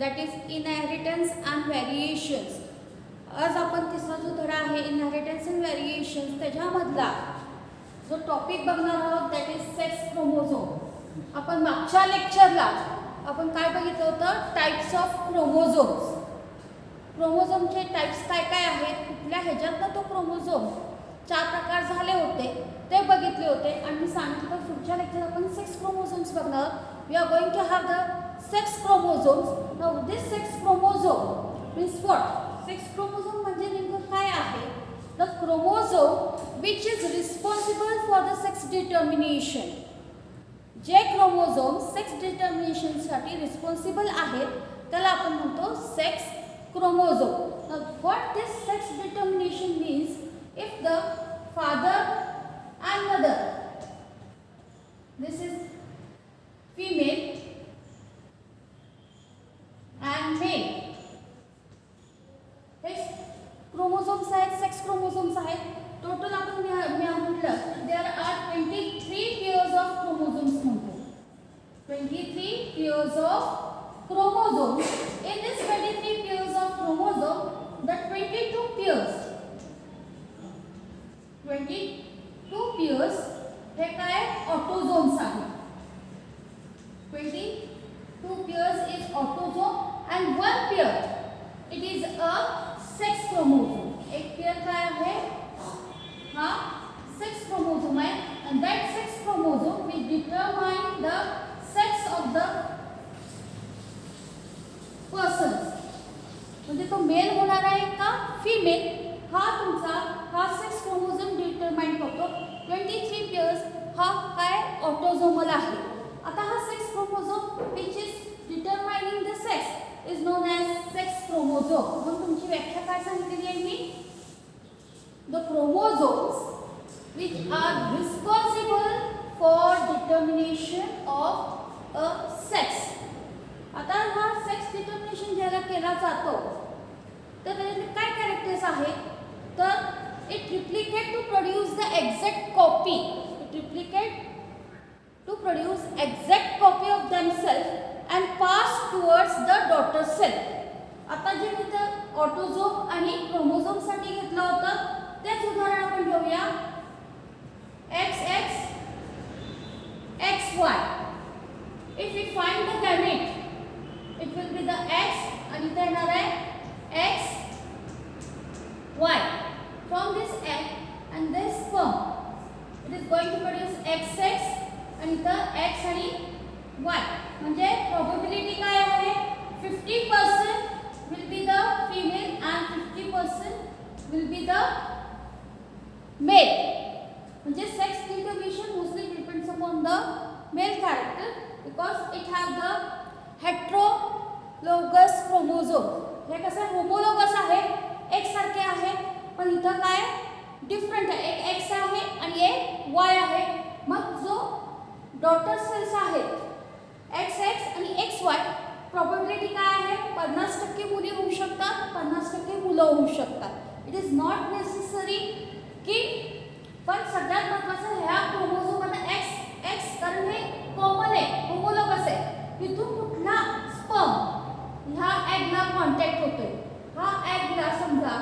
That is inheritance and variations. आज आपण तिसरा जो धडा आहे इनहेरिटन्स अँड व्हेरिएशन्स त्याच्यामधला जो टॉपिक बघणार आहोत दॅट इज सेक्स क्रोमोझोम. आपण मागच्या लेक्चरला आपण काय बघितलं होतं, टाइप्स ऑफ क्रोमोझोम्स. क्रोमोझोमचे टाइप्स काय काय आहेत, कुठल्या ह्याच्यातनं तो क्रोमोझोम 4 प्रकार झाले होते ते बघितले होते. आणि मी सांगितलं पुढच्या लेक्चर आपण 6 क्रोमोझोम्स बघणार. We are going to have the 6 chromosomes. Now this 6 chromosome means what. 6 chromosome म्हणजे नेमकं काय आहे, the chromosome which is responsible for the sex determination. जे क्रोमोझोम सेक्स डिटर्मिनेशनसाठी रिस्पॉन्सिबल आहेत त्याला आपण म्हणतो sex chromosome. Now what this sex determination means, if the father and mother, this is female and male, हे क्रोमोझोम्स आहेत, sex chromosomes आहेत. Total आपण मी म्हटलं there are 23 pairs of chromosomes म्हणतो. 23 pairs of chromosomes. In this 23 pairs of chromosome, the 22 pairs हे काय autosomes आहेत. 22 pairs is autosome and 1 pair it is a sex chromosome. एक पेयर काय आहे, हा सेक्स क्रोमोझोम आहे. and that sex chromosome will determine the sex of the persons. म्हणजे तो मेल होणार आहे का फिमेल, हा तुमचा हा सेक्स क्रोमोझोम डिटरमाइन करतो. 23 पेयर्स हा काय ऑटोझोमल आहे. आता हा sex chromosome which is determining the sex is known as sex chromosome. म्हणून तुमची व्याख्या काय सांगितलेली आहे मी, the chromosomes which are responsible for determination of a sex. आता हा सेक्स डिटर्मिनेशन ज्याला केला जातो तर त्याचे काय कॅरेक्टर्स आहेत, तर it replicate to produce the exact copy. It replicate to produce exact copy of themselves and pass towards the daughter cell. आता जे मी तर ऑटोझोम आणि क्रोमोझोमसाठी घेतलं होतं तेच उदाहरण आपण घेऊया. XX XY. If we find the gamete it will be the X and इथे येणार आहे X Y. From this egg and this sperm it is going to produce XX and इथं X आणि Y. म्हणजे probability काय आहे, 50% will be the female and 50% will be the male. म्हणजे sex determination mostly depends upon the male character because it have the heterologous chromosome. हे कसं homologous आहे, एक सारखे आहे पण इथं काय डिफरंट आहे. एक X आहे आणि एक Y आहे. मग जो डॉटर सेल्स आहेत XX आणि XY प्रोबॅबिलिटी काय आहे, 50% मुली होऊ शकतात, 50% मुलं होऊ शकतात. इट इज नॉट नेसेसरी की, पण सगळ्यात महत्त्वाचं ह्या क्रोमोझोम आता X कारण हे कॉमन आहे, होमोलोगस आहे. इथून कुठला स्पर्म ह्या एगला कॉन्टॅक्ट होतोय, हा एगला समजा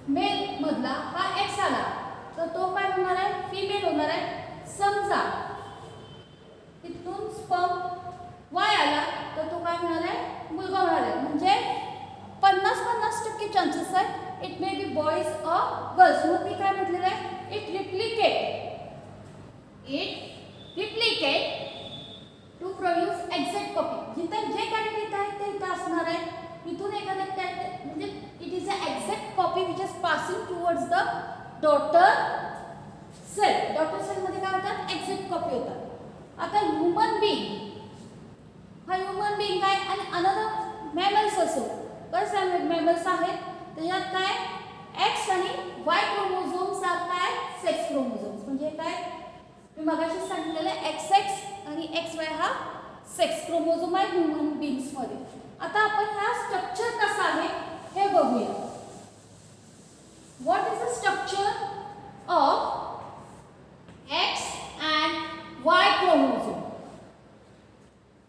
मेल मधला हा X आला तर तो काय होणार आहे, फिमेल होणार आहे. समजा इथून स्पर्म Y आला तर तो काय होणार आहे, मुलगा होणार आहे. म्हणजे 50% चान्सेस आहेत इट मे बी बॉयज और गर्ल्स. मग मी काय म्हटलेलं आहे, it replicate to produce exact copy. जिथं जे कॅरेक्टर आहे ते इथं असणार आहे. इथून एखादा कॅरेक्टर म्हणजे it is a exact copy which is passing towards the daughter cell. Daughter सेलमध्ये काय होतात, एक्झॅक्ट कॉपी होतात. आता ह्युमन बीइंग, हा ह्युमन बीइंग काय आणि अनदर मॅमल्स असो, बरेच मॅमल्स आहेत त्याच्यात काय X आणि Y क्रोमोझोम्स काय सेक्स क्रोमोझोम्स. म्हणजे काय मी मगाशी सांगितलेलं XX आणि XY हा सेक्स क्रोमोझोम आहे ह्युमन बीइंग्स मध्ये. आता आपण हा स्ट्रक्चर कसा आहे हे बघूया. What is the structure of X and Y chromosome.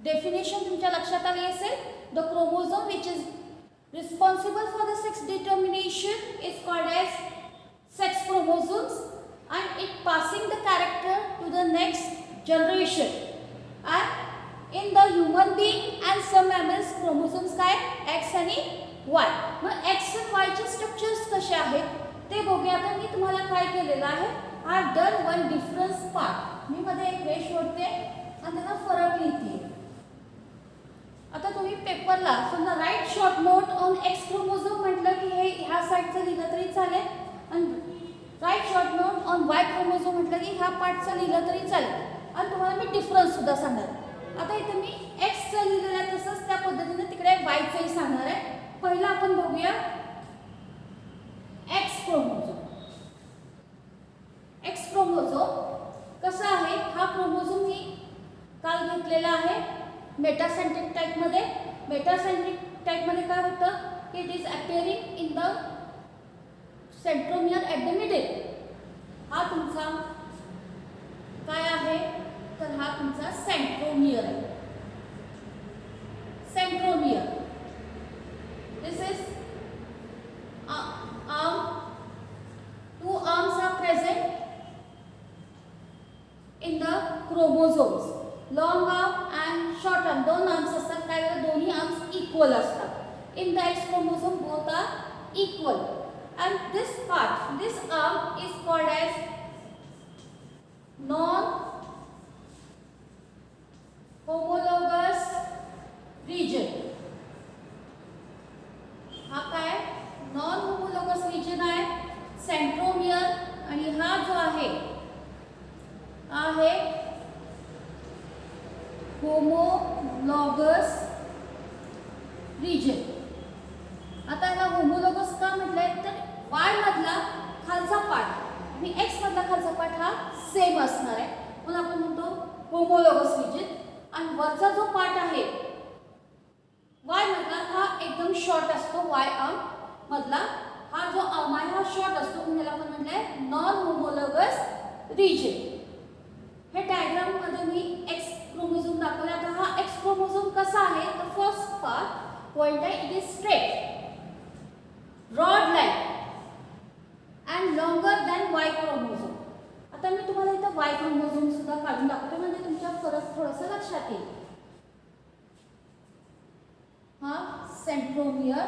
Definition तुमच्या लक्षात आली असेल. The determination is called as sex chromosomes, and it passing the character to the next generation. And in the human being and some mammals chromosomes काय X आणि Y. मग X and Y चे structures कसे आहेत ते बघूया. आता मी तुम्हाला काय केलेलं आहे, I done one difference part. मी मध्ये एक रेष ओढते आणि त्याचा फरक लिहिते. आता तुम्ही पेपरला समजा write short note on X chromosome म्हटलं की हे ह्या साईडचं लिहिलं तरी चालेल, आणि write short note on Y chromosome म्हटलं की ह्या पार्टचं लिहिलं तरी चालेल, आणि तुम्हाला मी डिफरन्स सुद्धा सांगणार. आता इथे मी एक्सचं लिहिलेलं आहे तसंच त्या पद्धतीने तिकडे वायचंही सांगणार आहे. पहिला आपण बघूया एक्स क्रोमोझोम. एक्स क्रोमोझोम कसा आहे, हा क्रोमोझोम मी काल घेतलेला आहे मेटासेंट्रिक टाईपमध्ये. मेटासेंट्रिक टाईपमध्ये काय होतं की it is appearing in the centromere at the middle. हा तुमचा काय आहे तर हा तुमचा सेंट्रोमियर आहे. Centromere this is arm. Two arms are present in the chromosomes. Long arm and short arm, दोन arms असतात. काय वेळा दोन्ही arms equal असतात. In the X chromosome both are equal, and this part, this arm is called as non-homologous region. हा काय non homologous region आहे centromere, आणि हा जो आहे होमोलॉगस रिजन. आता ह्याला होमोलॉगस का म्हटलंय तर वाय मधला खालचा पार्ट आणि एक्स मधला खालचा पार्ट हा सेम असणार आहे, म्हणून आपण म्हणतो होमोलॉगस रिजन. आणि वरचा जो पार्ट आहे वाय मधला हा एकदम शॉर्ट असतो. वाय आर्म मधला हा जो आर्म आहे हा शॉर्ट असतो, म्हणून याला आपण म्हटलंय नॉन होमोलॉगस रिजन. हे डायग्राम मध्ये मी एक्स क्रोमोझोम दाखवला. आता हा एक्स क्रोमोझोम कसा आहे तर फर्स्ट पार्ट पॉइंट आहे, it is straight, rod like and longer than Y chromosome. आता मी तुम्हाला इथं वाय क्रोमोझोम सुद्धा काढून दाखवते म्हणजे तुमच्या फरक थोडंसं लक्षात येईल. हा सेंट्रोमियर,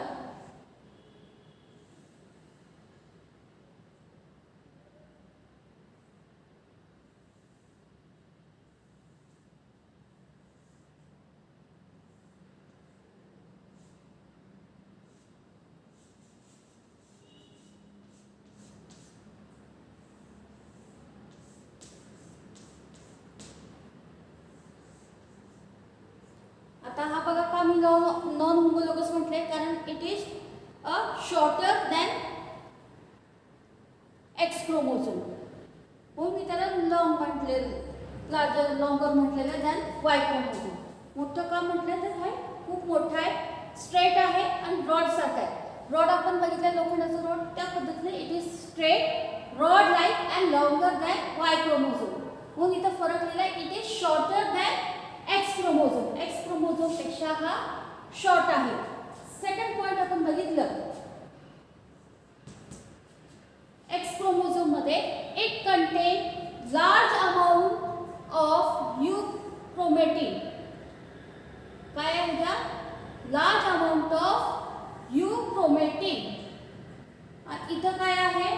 आता हा बघा का मी नॉन होमोलॉगस म्हटले कारण it is a shorter than X chromosome, म्हणून मी त्याला लॉंग म्हटले, लार्जर लॉंगर म्हटलेलं दॅन वाय क्रोमोझोम. मोठं का म्हटलं तर हे खूप मोठं आहे, स्ट्रेट आहे आणि रॉड सारखं आहे. रॉड आपण बघितलं लोखंडाचं रॉड, त्या पद्धतीने it is straight, rod like and longer than Y chromosome. म्हणून इथं फरक लिहिला आहे, it is shorter than X chromosome. X chromosome पेक्षा हा शॉर्ट आहे. सेकंड पॉइंट आपण बघितलं एक्स क्रोमोझोम मध्ये it contain large amount of euchromatin. काय आहे ह्या लार्ज अमाउंट ऑफ यूक्रोमॅटिन. इथं काय आहे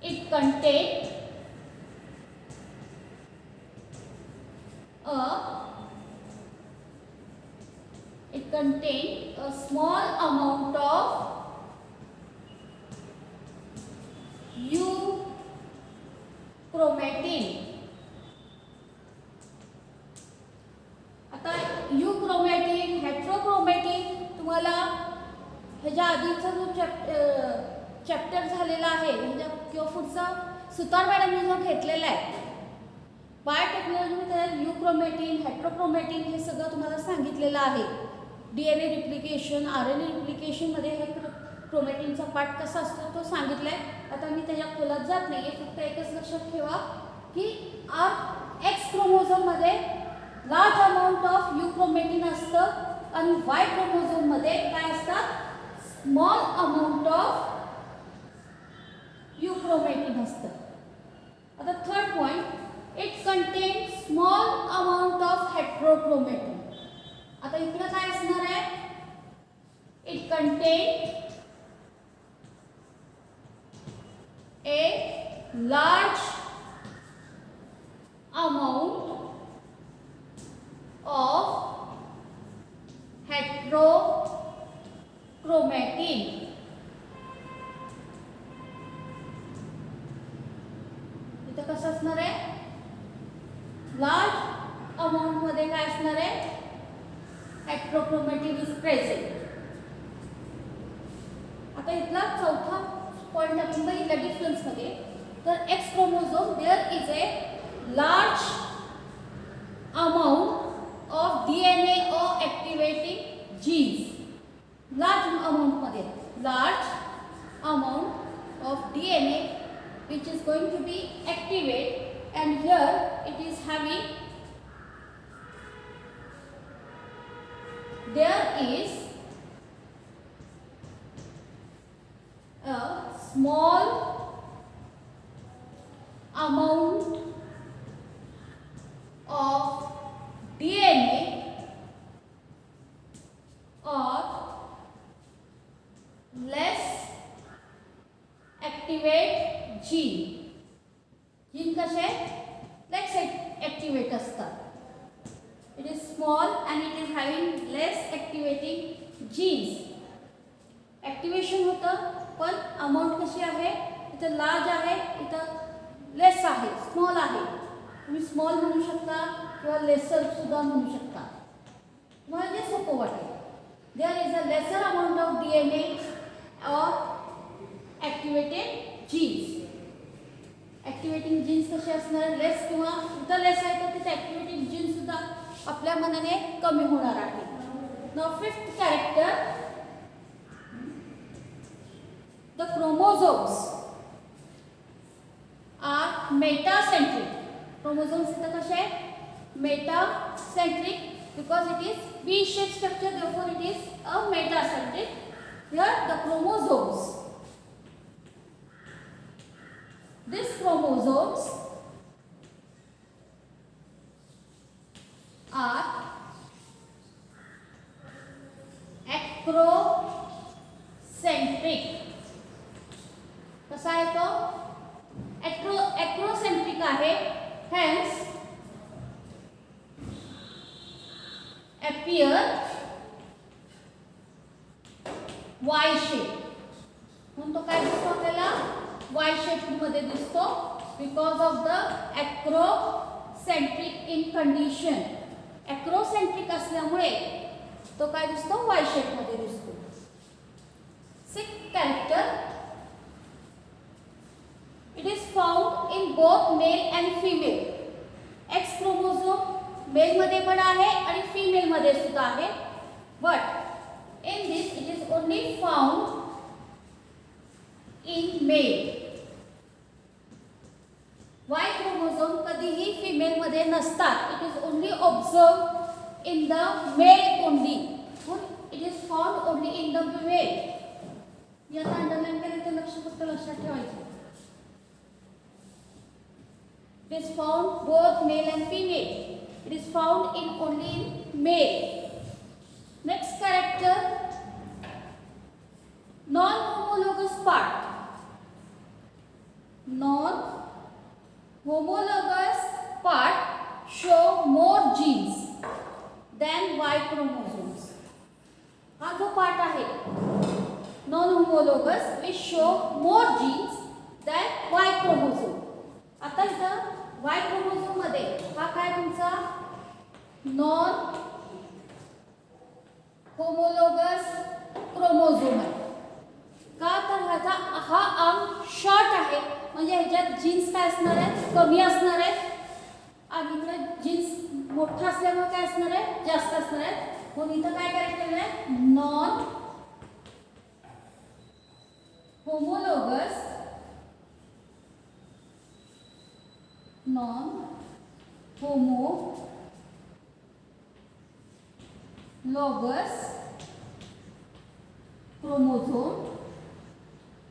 it contain a small amount of euchromatin. आता euchromatin, heterochromatin तुम्हाला ह्याच्या आधीचा जो चॅप्टर झालेला आहे ह्याच्या किंवा पुढचा सुतार मॅडमने जो घेतलेला आहे बायोटेक्नॉलॉजीमध्ये यूक्रोमॅटिन, हेट्रोक्रोमॅटिन हे सगळं तुम्हाला सांगितलेलं आहे. DNA रिप्लिकेशन, RNA रिप्लिकेशनमध्ये हे क्रोमॅटिनचा पार्ट कसा असतो तो सांगितला आहे. आता मी त्याच्या खोलात जात नाही आहे, फक्त एकच लक्षात ठेवा की एक्स क्रोमोझोममध्ये लार्ज अमाऊंट ऑफ यूक्रोमॅटिन असतं आणि वाय क्रोमोझोममध्ये मध्ये काय असतात, स्मॉल अमाऊंट ऑफ युक्रोमॅटिन असतं. आता third point, it contain small amount of heterochromatin. आता इकडे काय असणार आहे, it contain a large amount of heterochromatin. इथं कसं असणार आहे, लार्ज अमाउंट मध्ये काय असणार आहे, हेट्रोक्रोमॅटिन इज प्रेझेंट. आता इथला चौथा पॉइंट आपण बघितला डिफरन्स मध्ये, तर X chromosome there is a large amount of DNA और एक्टिवेटिंग जीन्स. लार्ज अमाउंट मध्ये, large amount of DNA which is going to be activate, and here it is having, there is a small amount of DNA or less activate gene. Gene कसे less activate असतात. It is small and it is having less activating genes. Activation होतं पण amount कशी आहे, इथं large आहे, इथं लेस आहे, स्मॉल आहे. तुम्ही स्मॉल म्हणू शकता किंवा लेसर सुद्धा म्हणू शकता, तुम्हाला जे सोपं वाटेल. There is a lesser amount of DNA और एक्टिवेटेड जीन्स. ॲक्टिवेटिंग जीन्स कसे असणार, लेस किंवा इथं लेस आहे तर तिथे ॲक्टिवेटिंग जीन्स सुद्धा आपल्या मनाने कमी होणार आहे. Now fifth character, the chromosomes are metacentric. Chromosomes इथं कसे आहे, metacentric, because it is V-shaped structure, therefore it is a metacentric. Here the chromosomes, these chromosomes are acrocentric. कसा आहे तो, एक्रोसेंट्रिक आहे, हेन्स appear Y shape. म्हणून तो काय दिसतो आपल्याला, Y shape मध्ये दिसतो, because of the acrocentric in condition. Acrocentric असल्यामुळे तो काय दिसतो, Y shape मध्ये दिसतो. Sixth character, it is found in both male and female. X chromosome male मध्ये पण आहे आणि फीमेल मध्ये सुद्धा आहे, but in this it is only found in male. Y chromosome कधीही फीमेल मध्ये नसतात, it is only observed in the male only. It is found only in the male. याला अंडरलाइन केलं तर फक्त लक्षात ठेवायचं. It is found both male and female. It is found in only in male. Next character, non-homologous part. Non-homologous part show more genes than Y chromosomes. हा जो part आहे non-homologous which show more genes than Y chromosome. आता इथं Y chromosome मध्ये हा काय तुमचा non homologous chromosome आहे. का तर हा आर्म शॉर्ट आहे, म्हणजे ह्याच्यात जीन्स काय असणार आहेत, कमी असणार आहेत, आणि इकडे जीन्स मोठा असल्यामुळे काय असणार आहे, जास्त असणार आहेत. म्हणून इथं काय कॅरेक्टर आहे, non homologous, non homologous chromosome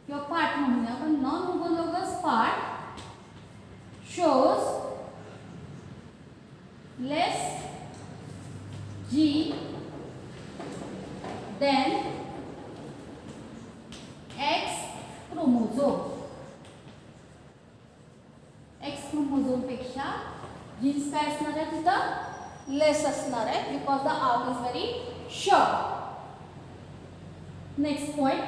किंवा पार्ट म्हणूया पण non homologous part shows less gene than X chromosome. X chromosome पेक्षा जीन्स काय असणार आहे तिथं लेस असणार आहे because the arm is very short. Next point,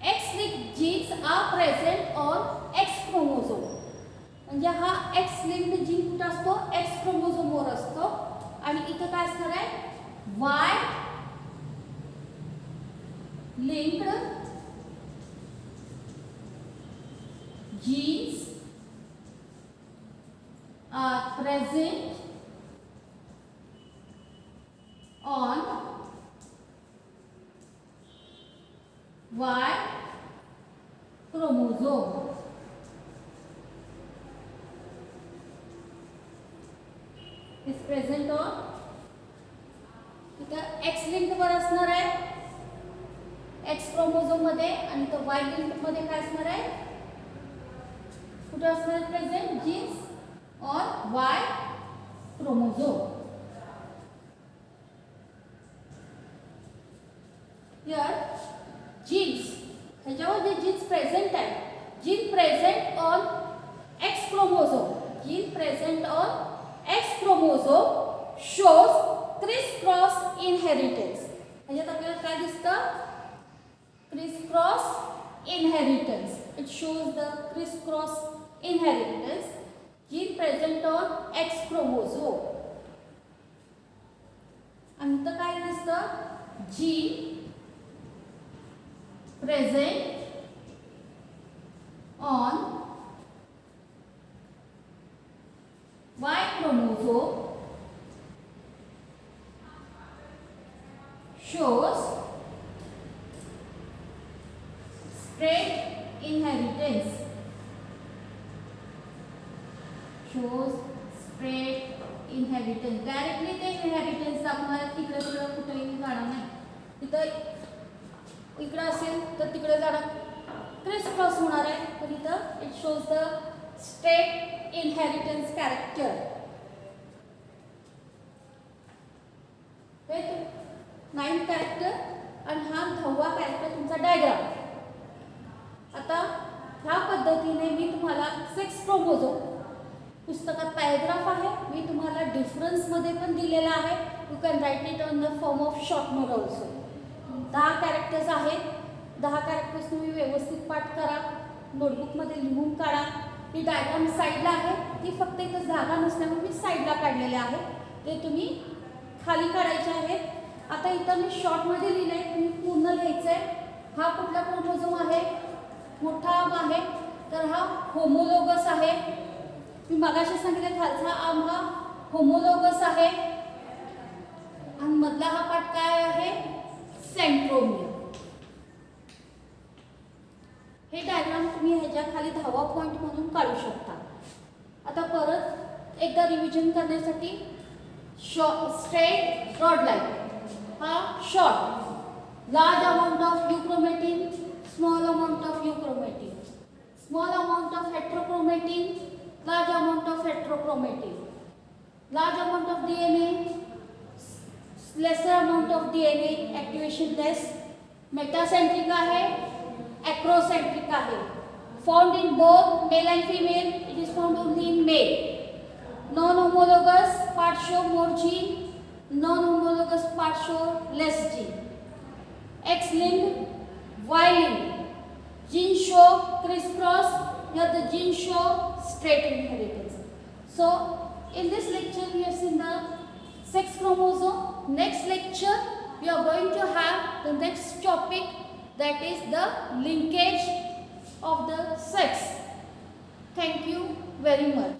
X-linked genes are present on X chromosome. म्हणजे हा X-linked जीन कुठे असतो X chromosome वर असतो आणि इथं काय असणार आहे Y-linked genes are present on Y chromosome. Is present on इथं X linked वर असणार आहे X क्रोमोझोम मध्ये आणि तो Y linked मध्ये काय असणार आहे कुठे असणार present genes on Y chromosome. Here genes ह्याच्यावर जे जीन्स प्रेझेंट आहे gene present on X chromosome gene present on X chromosome shows criss-cross inheritance. ह्याच्यात आपल्याला काय दिसतं criss-cross inheritance. It shows the criss-cross inheritance gene present on X chromosome. आणि इथं काय दिसतं gene present on Y chromosome shows straight inheritance. Shows straight inheritance. Directly ते inheritance दाखवणार तिकडे तिकडे कुठेही जाणार नाही. इथं इकडे असेल तर तिकडे जाणार क्रिस क्रॉस होणार आहे तर इथं it shows the straight inheritance character. हे 9th कॅरेक्टर आणि हा 10वा कॅरेक्टर तुमचा डायग्राम. आता ह्या पद्धतीने मी तुम्हाला सेक्स क्रोमोझोम पुस्तकात पॅराग्राफ आहे मी तुम्हाला डिफरन्स मध्ये पण दिलेला आहे. You can write it on the form of short note also. 10 characters आहेत. 10 कॅरेक्टर्स तुम्ही व्यवस्थित पाठ करा नोटबुक मध्ये लिहून काढा. ही डायग्राम साईडला आहे ती फक्त इथं जागा नसल्यामुळे मी साईडला काढलेले आहे ते तुम्ही खाली काढायचे आहेत. आता इथं मी शॉर्टमध्ये लिहिलंय तुम्ही पूर्ण लिहायचं आहे. हा कुठला क्रोमोझोम आहे मोठा आर्म आहे तर हा होमोलॉगस आहे. मी मगाशी सांगितलं खालचा आर्म हा होमोलॉगस आहे आणि मधला हा पार्ट काय आहे सेंट्रोमियर. हे डायग्राम तुम्ही ह्याच्या खाली 10वा पॉइंट म्हणून काढू शकता. आता परत एकदा रिव्हिजन करण्यासाठी स्ट्रेट रॉड लाईन हा short large amount of euchromatin small amount of euchromatin small amount of heterochromatin large amount of heterochromatin large amount of DNA lesser amount of DNA activation less metacentric आहे acrocentric आहे. Found in both male and female. It is found only in male. Non-homologous part show more gene. Non-homologous part show less gene. X-linked, Y-linked. Gene show crisscross. Here the gene show straight inheritance. So in this lecture we have seen the sex chromosome. Next lecture we are going to have the next topic. That is the linkage of the sex. Thank you very much.